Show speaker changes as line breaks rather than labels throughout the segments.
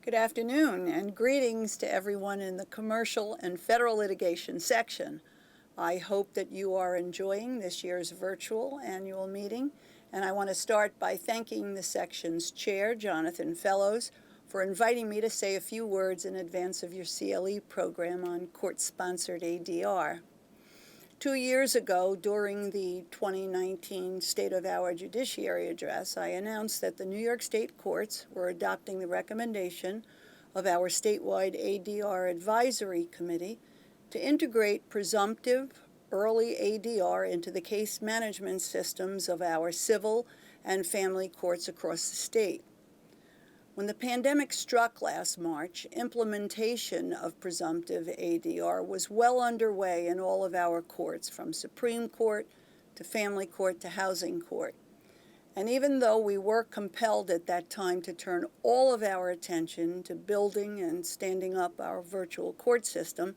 Good afternoon and greetings to everyone in the commercial and federal litigation section. I hope that you are enjoying this year's virtual annual meeting, and I want to start by thanking the section's chair, Jonathan Fellows, for inviting me to say a few words in advance of your CLE program on court-sponsored ADR. 2 years ago, during the 2019 State of Our Judiciary Address, I announced that the New York State courts were adopting the recommendation of our statewide ADR Advisory Committee to integrate presumptive early ADR into the case management systems of our civil and family courts across the state. When the pandemic struck last March, implementation of presumptive ADR was well underway in all of our courts, from Supreme Court to Family Court to Housing Court. And even though we were compelled at that time to turn all of our attention to building and standing up our virtual court system,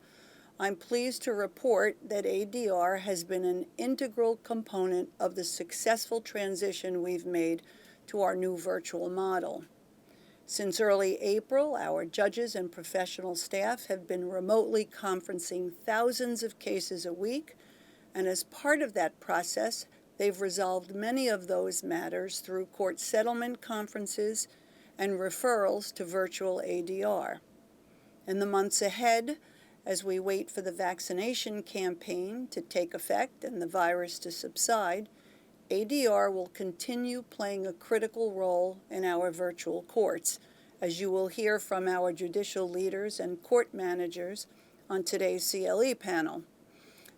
I'm pleased to report that ADR has been an integral component of the successful transition we've made to our new virtual model. Since early April, our judges and professional staff have been remotely conferencing thousands of cases a week, and as part of that process, they've resolved many of those matters through court settlement conferences and referrals to virtual ADR. In the months ahead, as we wait for the vaccination campaign to take effect and the virus to subside, ADR will continue playing a critical role in our virtual courts, as you will hear from our judicial leaders and court managers on today's CLE panel.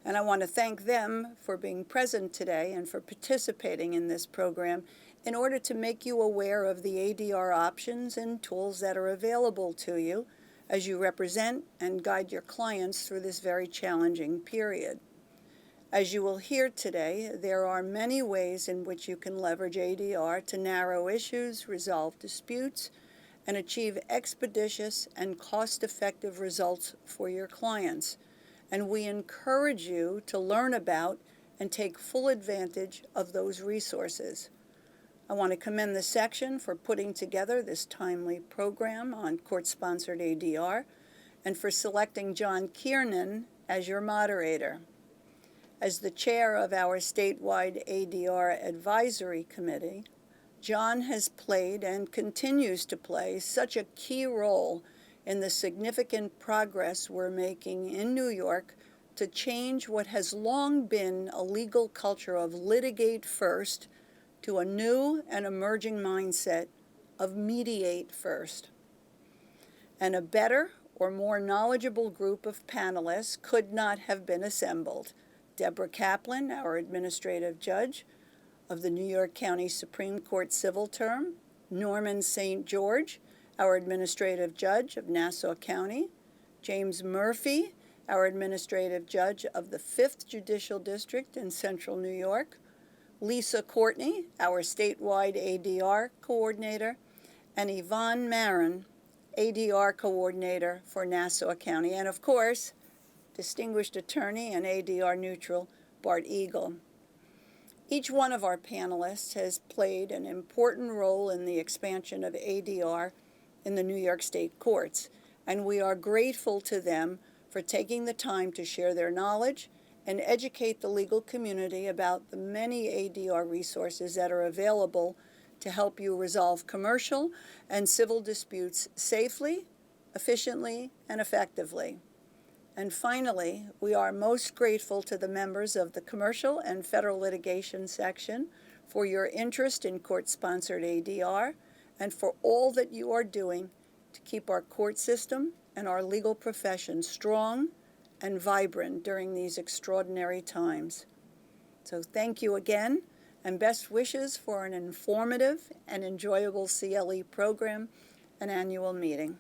And I want to thank them for being present today and for participating in this program in order to make you aware of the ADR options and tools that are available to you as you represent and guide your clients through this very challenging period. As you will hear today, there are many ways in which you can leverage ADR to narrow issues, resolve disputes, and achieve expeditious and cost-effective results for your clients. And we encourage you to learn about and take full advantage of those resources. I want to commend the section for putting together this timely program on court-sponsored ADR and for selecting John Kiernan as your moderator. As the chair of our statewide ADR Advisory Committee, John has played and continues to play such a key role in the significant progress we're making in New York to change what has long been a legal culture of litigate first to a new and emerging mindset of mediate first. And a better or more knowledgeable group of panelists could not have been assembled. Deborah Kaplan, our administrative judge of the New York County Supreme Court civil term, Norman St. George, our administrative judge of Nassau County, James Murphy, our administrative judge of the 5th Judicial District in Central New York, Lisa Courtney, our statewide ADR coordinator, and Yvonne Marin, ADR coordinator for Nassau County, and of course, distinguished attorney and ADR neutral, Bart Eagle. Each one of our panelists has played an important role in the expansion of ADR in the New York State courts, and we are grateful to them for taking the time to share their knowledge and educate the legal community about the many ADR resources that are available to help you resolve commercial and civil disputes safely, efficiently, and effectively. And finally, we are most grateful to the members of the Commercial and Federal Litigation section for your interest in court-sponsored ADR and for all that you are doing to keep our court system and our legal profession strong and vibrant during these extraordinary times. So thank you again, and best wishes for an informative and enjoyable CLE program and annual meeting.